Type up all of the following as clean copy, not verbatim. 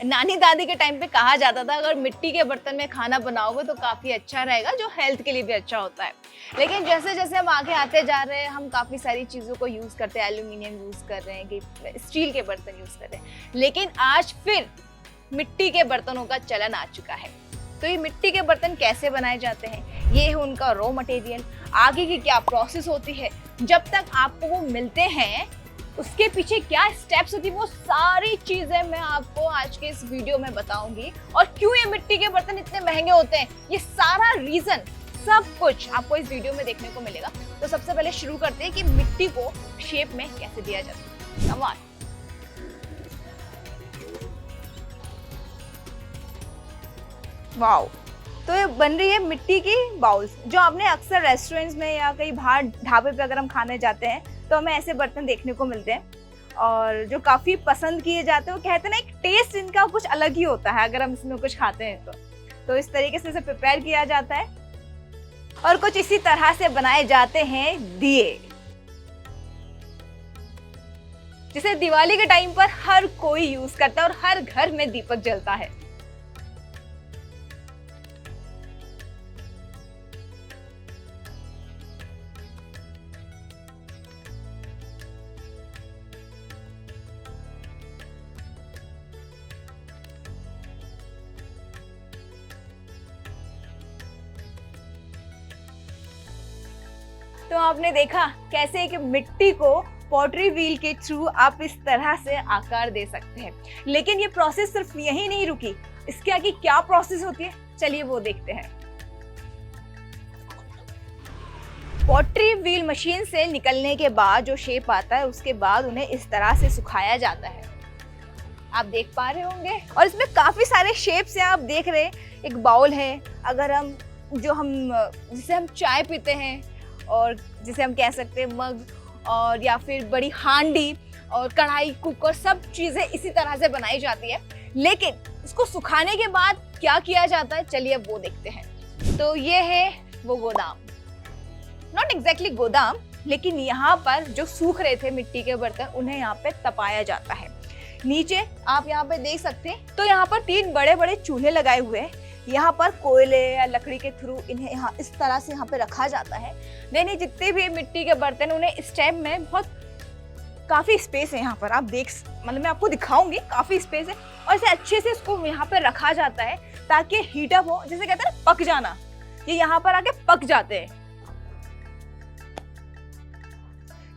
नानी दादी के टाइम पे कहा जाता था अगर मिट्टी के बर्तन में खाना बनाओगे तो काफ़ी अच्छा रहेगा, जो हेल्थ के लिए भी अच्छा होता है। लेकिन जैसे जैसे हम आगे आते जा रहे हैं, हम काफ़ी सारी चीज़ों को यूज़ करते हैं, एल्यूमिनियम यूज़ कर रहे हैं, कि स्टील के बर्तन यूज़ कर रहे हैं। लेकिन आज फिर मिट्टी के बर्तनों का चलन आ चुका है। तो ये मिट्टी के बर्तन कैसे बनाए जाते हैं, ये है उनका रॉ मटेरियल, आगे की क्या प्रोसेस होती है, जब तक आपको वो मिलते हैं उसके पीछे क्या स्टेप्स होती है, वो सारी चीजें मैं आपको आज के इस वीडियो में बताऊंगी। और क्यों ये मिट्टी के बर्तन इतने महंगे होते हैं, ये सारा रीजन सब कुछ आपको इस वीडियो में देखने को मिलेगा। तो सबसे पहले शुरू करते हैं कि मिट्टी को शेप में कैसे दिया जाता है। सवाल वाओ, तो ये बन रही है मिट्टी की बाउल्स, जो आपने अक्सर रेस्टोरेंट्स में या कहीं बाहर ढाबे पे अगर हम खाने जाते हैं तो हमें ऐसे बर्तन देखने को मिलते हैं और जो काफ़ी पसंद किए जाते हैं। वो कहते हैं ना, एक टेस्ट इनका कुछ अलग ही होता है अगर हम इसमें कुछ खाते हैं तो इस तरीके से इसे प्रिपेयर किया जाता है और कुछ इसी तरह से बनाए जाते हैं दिए, जिसे दिवाली के टाइम पर हर कोई यूज करता है और हर घर में दीपक जलता है। तो आपने देखा कैसे कि मिट्टी को पॉटरी व्हील के थ्रू आप इस तरह से आकार दे सकते हैं। लेकिन ये प्रोसेस सिर्फ यही नहीं रुकी, इसके आगे क्या प्रोसेस होती है, चलिए वो देखते हैं। पॉटरी व्हील मशीन से निकलने के बाद जो शेप आता है, उसके बाद उन्हें इस तरह से सुखाया जाता है, आप देख पा रहे होंगे। और इसमें काफी सारे शेप्स हैं, आप देख रहे हैं। एक बाउल है, अगर हम जिसे हम चाय पीते हैं, और जिसे हम कह सकते हैं मग, और या फिर बड़ी हांडी और कढ़ाई, कुकर, सब चीजें इसी तरह से बनाई जाती है। लेकिन इसको सुखाने के बाद क्या किया जाता है, चलिए अब वो देखते हैं। तो ये है वो गोदाम, नॉट एग्जैक्टली गोदाम, लेकिन यहाँ पर जो सूख रहे थे मिट्टी के बर्तन, उन्हें यहाँ पे तपाया जाता है। नीचे आप यहाँ पे देख सकते हैं, तो यहाँ पर 3 बड़े बड़े चूल्हे लगाए हुए हैं। यहाँ पर कोयले या लकड़ी के थ्रू इन्हें यहाँ इस तरह से यहाँ पे रखा जाता है। नहीं, जितने भी मिट्टी के बर्तन, उन्हें इस टाइम में बहुत काफी स्पेस है यहाँ पर, आप मतलब मैं आपको दिखाऊंगी, काफी स्पेस है। और इसे अच्छे से इसको यहाँ पे रखा जाता है ताकि हीट अप हो, जैसे कहते हैं ना पक जाना, ये यहाँ पर आके पक जाते हैं।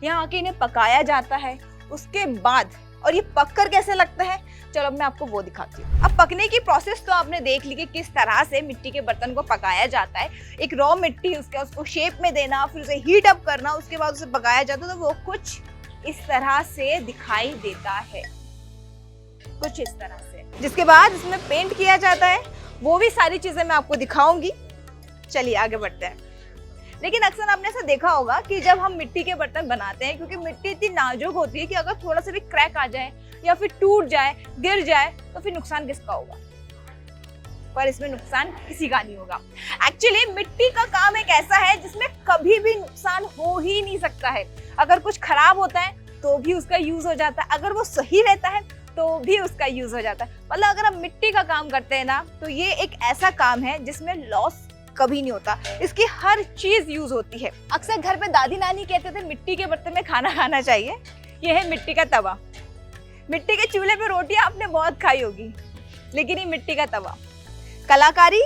यहाँ आके इन्हें पकाया जाता है। उसके बाद, और ये पककर कैसे लगता है, चलो मैं आपको वो दिखाती हूँ। अब पकने की प्रोसेस तो आपने देख ली कि किस तरह से मिट्टी के बर्तन को पकाया जाता है। एक रॉ मिट्टी, उसको शेप में देना, फिर उसे हीट अप करना, उसके बाद उसे पकाया जाता है, तो वो कुछ इस तरह से दिखाई देता है, कुछ इस तरह से। जिसके बाद इसमें पेंट किया जाता है, वो भी सारी चीजें मैं आपको दिखाऊंगी। चलिए आगे बढ़ते हैं। लेकिन अक्सर आपने ऐसा देखा होगा कि जब हम मिट्टी के बर्तन बनाते हैं, क्योंकि मिट्टी इतनी नाजुक होती है कि अगर थोड़ा सा भी क्रैक आ जाए या फिर टूट जाए, गिर जाए, तो फिर नुकसान किसका होगा, पर इसमें नुकसान किसी का नहीं होगा। एक्चुअली मिट्टी का काम एक ऐसा है जिसमें कभी भी नुकसान हो ही नहीं सकता है। अगर कुछ खराब होता है तो भी उसका यूज हो जाता है, अगर वो सही रहता है तो भी उसका यूज हो जाता है। मतलब अगर हम मिट्टी का काम करते हैं ना, तो ये एक ऐसा काम है जिसमें लॉस कभी नहीं होता, इसकी हर चीज यूज होती है। अक्सर घर पे दादी नानी कहते थे मिट्टी के बर्तन में खाना खाना चाहिए। ये है मिट्टी का तवा। मिट्टी के चूल्हे पे रोटियां आपने बहुत खाई होगी, लेकिन ये मिट्टी का तवा। कलाकारी,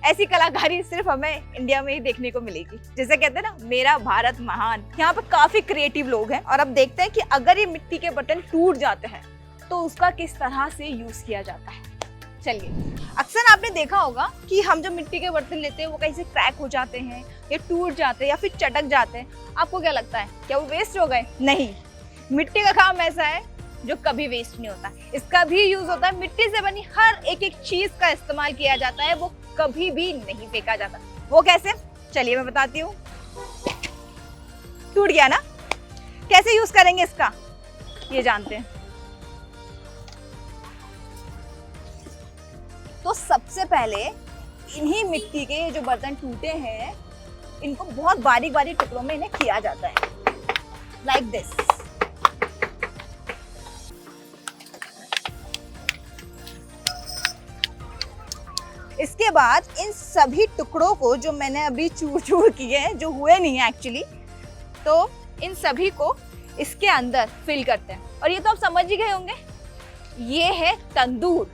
ऐसी कलाकारी सिर्फ हमें इंडिया में ही देखने को मिलेगी। जैसे कहते हैं ना, मेरा भारत महान। यहाँ पे काफी क्रिएटिव लोग हैं। और अब देखते हैं कि अगर ये मिट्टी के बर्तन टूट जाते हैं तो उसका किस तरह से यूज किया जाता है। चलिए, अक्सर आपने देखा होगा कि हम जब मिट्टी के बर्तन लेते हैं, वो कहीं से क्रैक हो जाते हैं या टूट जाते हैं या फिर चटक जाते हैं। आपको क्या लगता है, क्या वो वेस्ट हो गए? नहीं, मिट्टी का काम ऐसा है जो कभी वेस्ट नहीं होता, इसका भी यूज होता है। मिट्टी से बनी हर एक चीज का इस्तेमाल किया जाता है, वो कभी भी नहीं फेंका जाता। वो कैसे, चलिए मैं बताती हूँ। टूट गया ना, कैसे यूज करेंगे इसका, ये जानते हैं। तो सबसे पहले इन्हीं मिट्टी के जो बर्तन टूटे हैं, इनको बहुत बारीक बारीक टुकड़ों में इन्हें किया जाता है, लाइक दिस। इसके बाद इन सभी टुकड़ों को जो मैंने अभी चूर चूर किए हैं, जो हुए नहीं है एक्चुअली, तो इन सभी को इसके अंदर फिल करते हैं। और ये तो आप समझ ही गए होंगे, ये है तंदूर,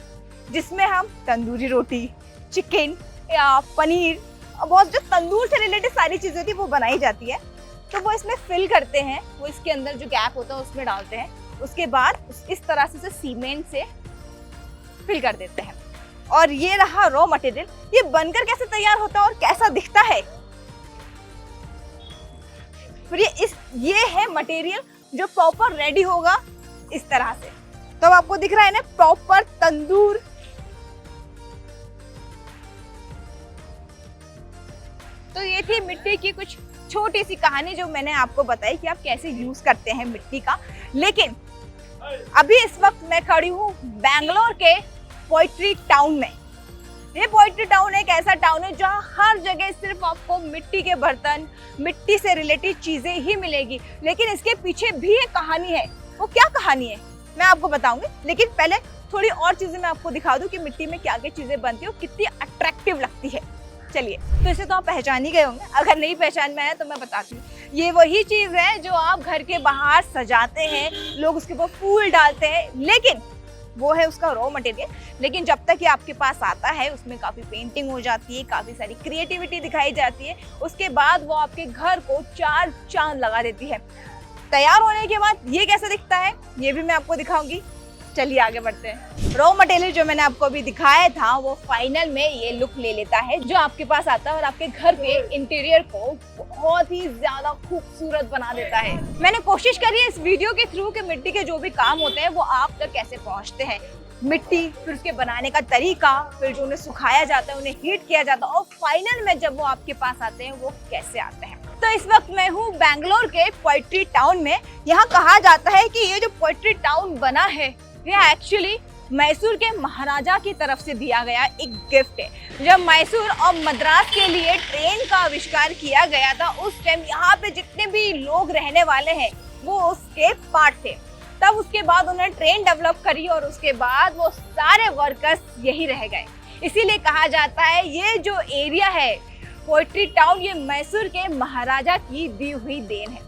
जिसमें हम तंदूरी रोटी, चिकन या पनीर, बहुत जो तंदूर से रिलेटेड सारी चीजें थी वो बनाई जाती है। तो वो इसमें फिल करते हैं, वो इसके अंदर जो गैप होता है उसमें डालते हैं, उसके बाद इस तरह से सीमेंट से फिल कर देते हैं। और ये रहा रॉ मटेरियल। ये बनकर कैसे तैयार होता है और कैसा दिखता है, फिर ये है मटेरियल जो प्रॉपर रेडी होगा इस तरह से। तो अब आपको दिख रहा है ना प्रॉपर तंदूर। तो ये थी मिट्टी की कुछ छोटी सी कहानी जो मैंने आपको बताई कि आप कैसे यूज करते हैं मिट्टी का। लेकिन अभी इस वक्त मैं खड़ी हूँ बैंगलोर के पोएट्री टाउन में। ये पोएट्री टाउन एक ऐसा टाउन है जहाँ हर जगह सिर्फ आपको मिट्टी के बर्तन, मिट्टी से रिलेटेड चीजें ही मिलेगी। लेकिन इसके पीछे भी एक कहानी है। वो क्या कहानी है मैं आपको बताऊंगी, लेकिन पहले थोड़ी और चीजें मैं आपको दिखा दूं कि मिट्टी में क्या क्या चीजें बनती है और कितनी अट्रैक्टिव लगती है। चलिए, तो इसे तो आप पहचान ही गए होंगे, अगर नहीं पहचान में आया तो मैं बताती हूँ। ये वही चीज है जो आप घर के बाहर सजाते हैं, लोग उसके ऊपर फूल डालते हैं, लेकिन वो है उसका रॉ मटेरियल। लेकिन जब तक ये आपके पास आता है उसमें काफी पेंटिंग हो जाती है, काफी सारी क्रिएटिविटी दिखाई जाती है, उसके बाद वो आपके घर को चार चांद लगा देती है। तैयार होने के बाद ये कैसा दिखता है ये भी मैं आपको दिखाऊंगी। चलिए आगे बढ़ते हैं। रॉ मटेरियल जो मैंने आपको अभी दिखाया था वो फाइनल में ये लुक ले लेता है जो आपके पास आता है और आपके घर के इंटीरियर को बहुत ही ज्यादा खूबसूरत बना देता है। मैंने कोशिश करी है इस वीडियो के थ्रू कि मिट्टी के जो भी काम होते हैं वो आप तक कैसे पहुंचते हैं। मिट्टी, फिर उसके बनाने का तरीका, फिर जो उन्हें सुखाया जाता है, उन्हें हीट किया जाता है और फाइनल में जब वो आपके पास आते हैं वो कैसे आते हैं। तो इस वक्त मैं हूँ बैंगलोर के पोएट्री टाउन में। यहाँ कहा जाता है कि ये जो पोएट्री टाउन बना है ये एक्चुअली मैसूर के महाराजा की तरफ से दिया गया एक गिफ्ट है। जब मैसूर और मद्रास के लिए ट्रेन का आविष्कार किया गया था उस टाइम यहाँ पे जितने भी लोग रहने वाले हैं वो उसके पार्ट थे। तब उसके बाद उन्होंने ट्रेन डेवलप करी और उसके बाद वो सारे वर्कर्स यही रह गए। इसीलिए कहा जाता है ये जो एरिया है पोएट्री टाउन ये मैसूर के महाराजा की दी हुई देन है,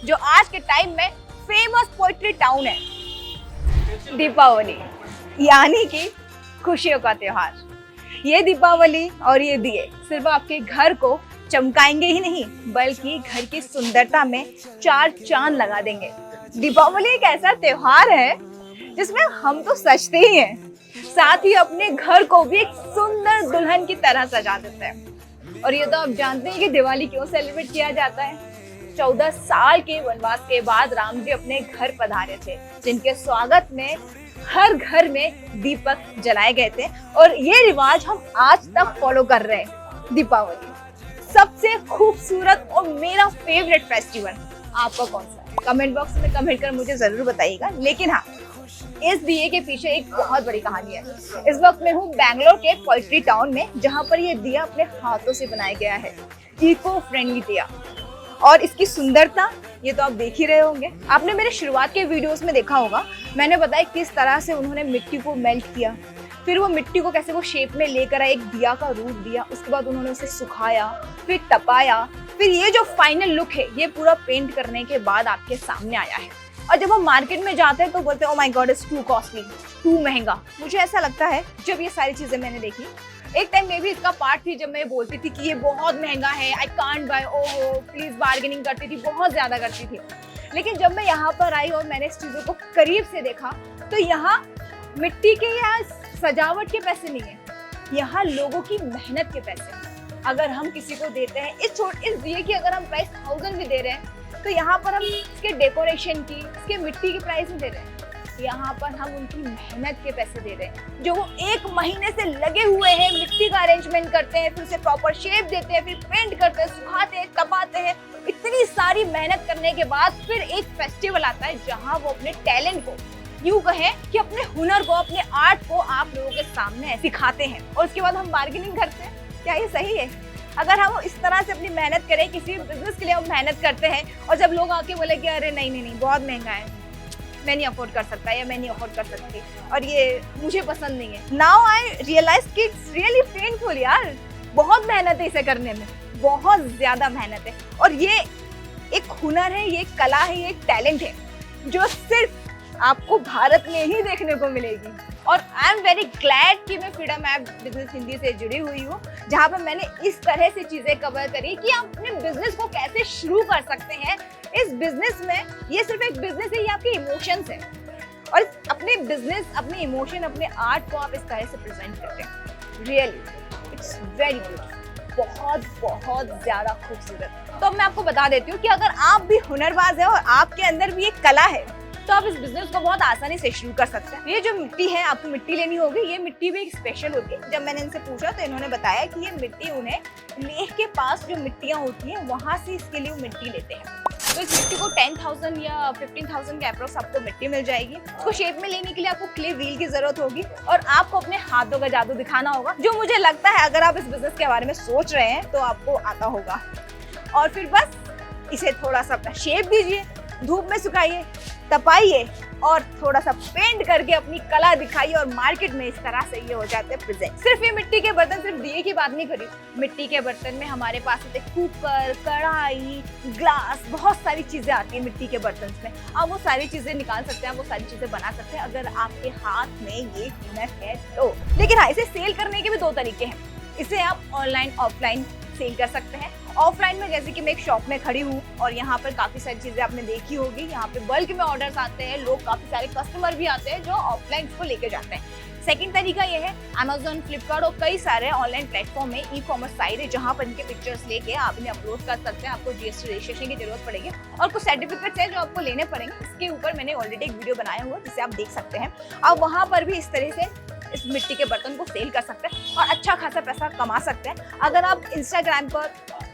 जो आज के टाइम में फेमस पोएट्री टाउन है। दीपावली यानी कि खुशियों का त्योहार। ये दीपावली और ये दिए सिर्फ आपके घर को चमकाएंगे ही नहीं बल्कि घर की सुंदरता में चार चांद लगा देंगे। दीपावली एक ऐसा त्योहार है जिसमें हम तो सजते ही हैं, साथ ही अपने घर को भी एक सुंदर दुल्हन की तरह सजा देते हैं। और ये तो आप जानते हैं कि दिवाली क्यों सेलिब्रेट किया जाता है। 14 साल के वनवास के बाद राम जी अपने घर पधारे थे, जिनके स्वागत में हर घर में दीपक जलाए गए थे और ये रिवाज हम आज तक फॉलो कर रहे हैं। दीपावली सबसे खूबसूरत और मेरा फेवरेट फेस्टिवल आपका कौन सा है? कमेंट बॉक्स में कमेंट कर मुझे जरूर बताइएगा। लेकिन हाँ, इस दिए के पीछे एक बहुत बड़ी कहानी है। इस वक्त मैं हूँ बैंगलोर के पोएट्री टाउन में, जहाँ पर ये दिया अपने हाथों से बनाया गया है, इको फ्रेंडली दिया। और इसकी सुंदरता ये तो आप देख ही रहे होंगे। आपने मेरे शुरुआत के वीडियोस में देखा होगा, मैंने बताया किस तरह से उन्होंने मिट्टी को मेल्ट किया, फिर वो मिट्टी को कैसे वो शेप में लेकर आए, एक दिया का रूप दिया, उसके बाद उन्होंने उसे सुखाया, फिर तपाया, फिर ये जो फाइनल लुक है ये पूरा पेंट करने के बाद आपके सामने आया है। और जब हम मार्केट में जाते हैं तो बोलते हैं oh my god it's too costly, too महंगा। मुझे ऐसा लगता है जब ये सारी चीजें मैंने देखी, एक टाइम में भी इसका पार्ट थी जब मैं बोलती थी कि ये बहुत महंगा है, आई कांट बाय, ओहो प्लीज, बार्गेनिंग करती थी, बहुत ज्यादा करती थी। लेकिन जब मैं यहाँ पर आई और मैंने इस चीजों को करीब से देखा तो यहाँ मिट्टी के या सजावट के पैसे नहीं है, यहाँ लोगों की मेहनत के पैसे हैं। अगर हम किसी को देते हैं इस दिए की अगर हम प्राइस 1000 भी दे रहे हैं तो यहाँ पर हम इसके डेकोरेशन की, इसके मिट्टी की प्राइस नहीं दे रहे हैं, यहाँ पर हम उनकी मेहनत के पैसे दे रहे हैं, जो वो 1 महीने से लगे हुए हैं, मिट्टी का अरेंजमेंट करते हैं, फिर उसे प्रॉपर शेप देते हैं, फिर पेंट करते हैं, सुखाते हैं, तपाते हैं। इतनी सारी मेहनत करने के बाद फिर एक फेस्टिवल आता है जहाँ वो अपने टैलेंट को, यूं कहें कि अपने हुनर को, अपने आर्ट को आप लोगों के सामने सिखाते हैं और उसके बाद हम बार्गेनिंग करते हैं। क्या ये सही है? अगर हम इस तरह से अपनी मेहनत करें, किसी बिजनेस के लिए हम मेहनत करते हैं और जब लोग आके बोले कि अरे नहीं बहुत महंगा है, मैं नहीं अफोर्ड कर सकता या मैं नहीं अफोर्ड कर सकती और ये मुझे पसंद नहीं है। नाउ आई रियलाइज कि इट्स रियली पेनफुल यार, बहुत मेहनत है इसे करने में, बहुत ज्यादा मेहनत है। और ये एक हुनर है, ये एक कला है, ये एक टैलेंट है जो सिर्फ आपको भारत में ही देखने को मिलेगी। और आई एम वेरी ग्लैड कि मैं फ्रीडम ऐप बिजनेस हिंदी से जुड़ी हुई हूँ, जहाँ पर मैंने इस तरह से चीजें कवर करी कि आप अपने बिजनेस को कैसे शुरू कर सकते हैं। इस बिजनेस में ये सिर्फ एक बिजनेस है, ये आपके इमोशंस है और अपने बिजनेस, अपने इमोशन, अपने आर्ट को आप इस तरह से प्रेजेंट करते हैं। रियली इट्स वेरी ब्यूटीफुल, बहुत बहुत ज्यादा खूबसूरत। तो मैं आपको बता देती हूँ कि अगर आप भी हुनरबाज है और आपके अंदर भी एक कला है तो आप इस बिजनेस को बहुत आसानी से शुरू कर सकते हैं। ये जो मिट्टी है, आपको मिट्टी लेनी होगी। ये मिट्टी भी एक स्पेशल होती है। जब मैंने इनसे पूछा तो इन्होंने बताया कि ये मिट्टी उन्हें लेक के पास जो मिट्टियाँ होती हैं वहाँ से इसके लिए मिट्टी लेते हैं। तो इस मिट्टी को 10,000 या 15,000 के अप्रोक्स आपको मिट्टी मिल जाएगी। उसको शेप में लेने के लिए आपको क्ले व्हील की जरूरत होगी और आपको अपने हाथों का जादू दिखाना होगा, जो मुझे लगता है अगर आप इस बिजनेस के बारे में सोच रहे हैं तो आपको आता होगा। और फिर बस इसे थोड़ा सा अपना शेप दीजिए, धूप में सुखाइए, तपाइए और थोड़ा सा पेंट करके अपनी कला दिखाइए और मार्केट में इस तरह से ये हो जाते हैं प्रेजेंट। सिर्फ ये मिट्टी के बर्तन, सिर्फ दिए की बात नहीं करी। मिट्टी के बर्तन में हमारे पास होते कुकर, कढ़ाई, ग्लास, बहुत सारी चीजें आती है मिट्टी के बर्तन में। आप वो सारी चीजें निकाल सकते हैं, आप वो सारी चीजें बना सकते हैं अगर आपके हाथ में ये हुनर है तो। लेकिन हाँ, इसे सेल करने के भी दो तरीके हैं। इसे आप ऑनलाइन, ऑफलाइन सेल कर सकते हैं। ऑफलाइन में जैसे कि मैं एक शॉप में खड़ी हूँ और यहाँ पर काफी सारी चीजें आपने देखी होगी, यहाँ पे बल्क में ऑर्डर्स आते हैं, लोग काफी सारे कस्टमर भी आते हैं जो ऑफलाइन को लेके जाते हैं। सेकंड तरीका ये है, Amazon, फ्लिपकार्ट और कई सारे ऑनलाइन प्लेटफॉर्म में ई कॉमर्स साइट है जहाँ पर इनके पिक्चर्स लेके आप इन्हें अपलोड कर सकते हैं। आपको GST रजिस्ट्रेशन की जरूरत पड़ेगी और कुछ सर्टिफिकेट्स हैं जो आपको लेने पड़ेंगे। इसके ऊपर मैंने ऑलरेडी एक वीडियो बनाया हुआ है जिसे आप देख सकते हैं। आप वहाँ पर भी इस तरह से इस मिट्टी के बर्तन को सेल कर सकते हैं और अच्छा खासा पैसा कमा सकते हैं। अगर आप इंस्टाग्राम पर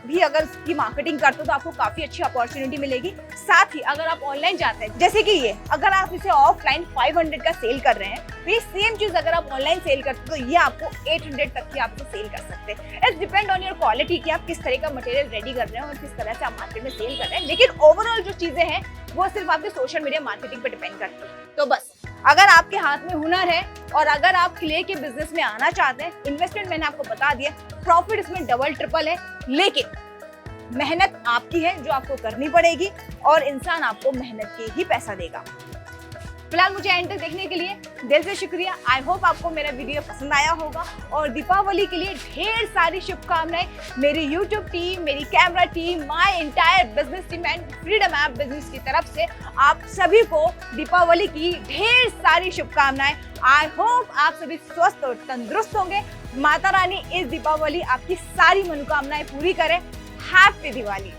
भी अगर इसकी मार्केटिंग करते हो तो आपको काफी अच्छी अपॉर्चुनिटी मिलेगी। साथ ही अगर आप ऑनलाइन जाते हैं, जैसे कि ये, अगर आप इसे ऑफलाइन 500 का सेल कर रहे हैं तो ये सेम चीज अगर आप ऑनलाइन सेल करते हो तो ये आपको 800 तक की आपको सेल कर सकते हैं। It's depend on your quality कि आप किस तरह का मटेरियल रेडी कर रहे हैं और किस तरह से आप मार्केट में सेल कर रहे हैं। लेकिन ओवरऑल जो चीजें हैं वो सिर्फ आपके सोशल मीडिया मार्केटिंग पर डिपेंड करती है। तो बस अगर आपके हाथ में हुनर है और अगर आप क्ले के बिजनेस में आना चाहते हैं, इन्वेस्टमेंट मैंने आपको बता दिया, प्रॉफिट इसमें डबल ट्रिपल है, लेकिन मेहनत आपकी है जो आपको करनी पड़ेगी और इंसान आपको मेहनत के ही पैसा देगा। फिलहाल मुझे एंड तक देखने के लिए दिल से शुक्रिया। आई होप आपको मेरा वीडियो पसंद आया होगा और दीपावली के लिए ढेर सारी शुभकामनाएं मेरी यूट्यूब टीम, मेरी camera team, my entire business team and freedom app business की तरफ से आप सभी को दीपावली की ढेर सारी शुभकामनाएं। आई होप आप सभी स्वस्थ और तंदुरुस्त होंगे। माता रानी इस दीपावली आपकी सारी मनोकामनाएं पूरी करे। हैप्पी दिवाली।